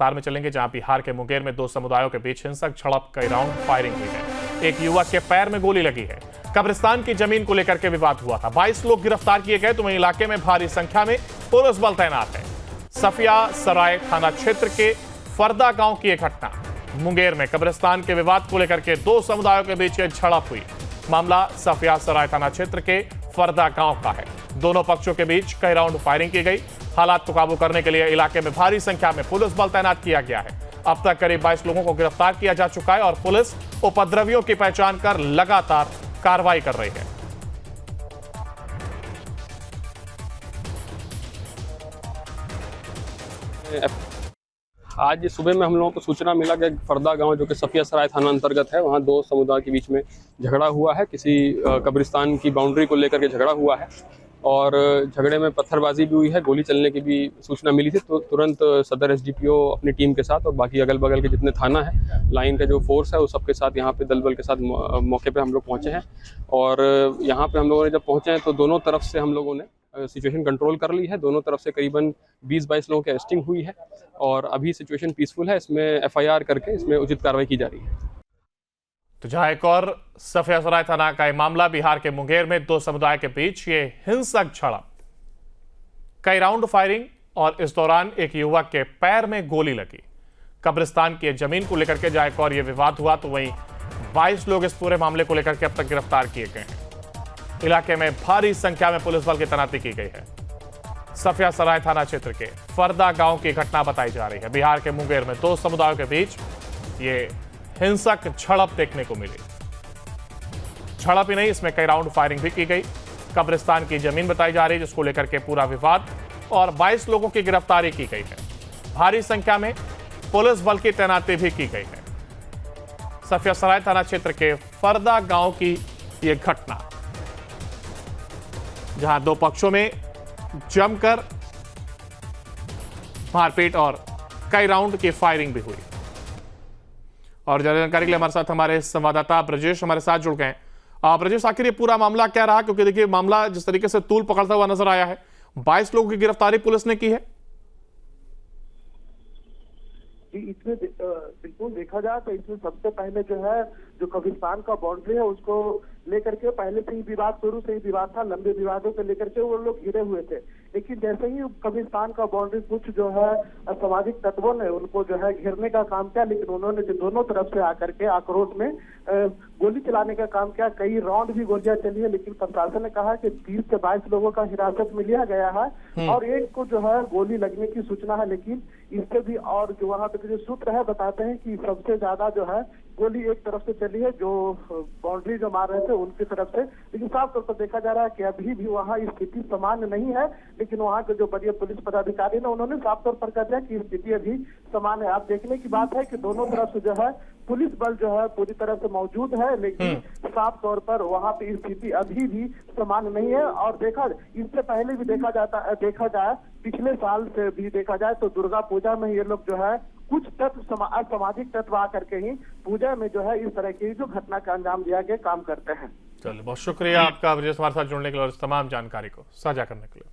विस्तार में चलेंगे, जहां बिहार के मुंगेर में दो समुदायों के बीच हिंसक झड़प, कई राउंड फायरिंग हुई है। एक युवक के पैर में गोली लगी है। कब्रिस्तान की जमीन को लेकर के विवाद हुआ था। 22 लोग गिरफ्तार किए गए, तो वहीं इलाके में भारी संख्या में पुलिस बल तैनात है। सफिया सराय थाना क्षेत्र के फरदा गांव की एक घटना। मुंगेर में कब्रिस्तान के विवाद को लेकर के दो समुदायों के बीच झड़प हुई। मामला सफिया सराय थाना क्षेत्र के फरदा गांव का है। दोनों पक्षों के बीच कई राउंड फायरिंग की गई। हालात को काबू करने के लिए इलाके में भारी संख्या में पुलिस बल तैनात किया गया है। अब तक करीब 22 लोगों को गिरफ्तार किया जा चुका है और पुलिस उपद्रवियों की पहचान कर लगातार कार्रवाई कर रही है। आज सुबह में हम लोगों को सूचना मिला कि फरदा गांव जो कि सफिया सराय थाना अंतर्गत है, वहां दो समुदाय के बीच में झगड़ा हुआ है। किसी कब्रिस्तान की बाउंड्री को लेकर के झगड़ा हुआ है और झगड़े में पत्थरबाजी भी हुई है, गोली चलने की भी सूचना मिली थी। तो तुरंत सदर एसडीपीओ अपनी टीम के साथ और बाकी अगल बगल के जितने थाना है, लाइन का जो फोर्स है, वो सबके साथ यहाँ पे दल बल के साथ मौके पे हम लोग पहुँचे हैं। और यहाँ पे हम लोगों ने जब पहुँचे हैं तो दोनों तरफ से हम लोगों ने सिचुएशन कंट्रोल कर ली है। दोनों तरफ से करीबन 20-22 लोगों की अरेस्टिंग हुई है और अभी सिचुएशन पीसफुल है। इसमें एफआईआर करके इसमें उचित कार्रवाई की जा रही है। तो जहां एक और सफिया सराय थाना का यह मामला, बिहार के मुंगेर में दो समुदाय के बीच ये हिंसक झड़प, कई राउंड फायरिंग और इस दौरान एक युवक के पैर में गोली लगी। कब्रिस्तान की जमीन को लेकर के जहां एक और यह विवाद हुआ, तो वहीं 22 लोग इस पूरे मामले को लेकर के अब तक गिरफ्तार किए गए हैं। इलाके में भारी संख्या में पुलिस बल की तैनाती की गई है। सफिया सराय थाना क्षेत्र के फरदा गांव की घटना बताई जा रही है। बिहार के मुंगेर में दो समुदायों के बीच ये हिंसक झड़प देखने को मिली। झड़प ही नहीं, इसमें कई राउंड फायरिंग भी की गई। कब्रिस्तान की जमीन बताई जा रही है, जिसको लेकर के पूरा विवाद, और 22 लोगों की गिरफ्तारी की गई है। भारी संख्या में पुलिस बल की तैनाती भी की गई है। सफिया सराय थाना क्षेत्र के फरदा गांव की यह घटना, जहां दो पक्षों में जमकर मारपीट और कई राउंड की फायरिंग भी हुई। और ज्यादा जानकारी के लिए हमारे साथ हमारे संवाददाता ब्रजेश हमारे साथ जुड़ गए। ब्रजेश, आखिर ये पूरा मामला क्या रहा? क्योंकि देखिए, मामला जिस तरीके से तूल पकड़ता हुआ नजर आया है, 22 लोगों की गिरफ्तारी पुलिस ने की है। इसमें बिल्कुल देखा जाए तो इसमें सबसे पहले जो कब्रिस्तान का बाउंड्री है उसको लेकर के पहले से ही विवाद, शुरू से ही विवाद था। लंबे विवादों को लेकर के वो लोग घिरे हुए थे, लेकिन जैसे ही कब्रिस्तान का बाउंड्री, कुछ असामाजिक तत्वों ने उनको घेरने का काम किया, लेकिन उन्होंने दोनों तरफ से आकर के आक्रोश में गोली चलाने का काम किया। कई राउंड भी गोलियां चली है, लेकिन प्रशासन ने कहा कि 30 से 22 लोगों का हिरासत में लिया गया है और एक को गोली लगने की सूचना है। लेकिन इससे भी और जो वहां पे जो सूत्र है बताते हैं कि सबसे ज्यादा गोली एक तरफ से चली है, जो बाउंड्री जो मार रहे थे उनकी तरफ से। लेकिन साफ तौर पर देखा जा रहा है कि अभी भी वहाँ स्थिति सामान्य नहीं है, लेकिन वहाँ के जो बड़े पुलिस पदाधिकारी ने उन्होंने साफ तौर पर कह दिया कि स्थिति अभी सामान्य है। आप देखने की बात है कि दोनों तरफ से पुलिस बल पूरी तरह से मौजूद है, लेकिन साफ तौर पर वहाँ पे स्थिति अभी भी सामान्य नहीं है। और इससे पहले भी देखा जाए, पिछले साल से भी देखा जाए तो दुर्गा पूजा में ये लोग कुछ तत्व, सामाजिक तत्व आकर के ही पूजा में इस तरह की जो घटना का अंजाम दिया गया काम करते हैं। चलिए, बहुत शुक्रिया आपका ब्रजेश, हमारे साथ जुड़ने के लिए और इस तमाम जानकारी को साझा करने के लिए।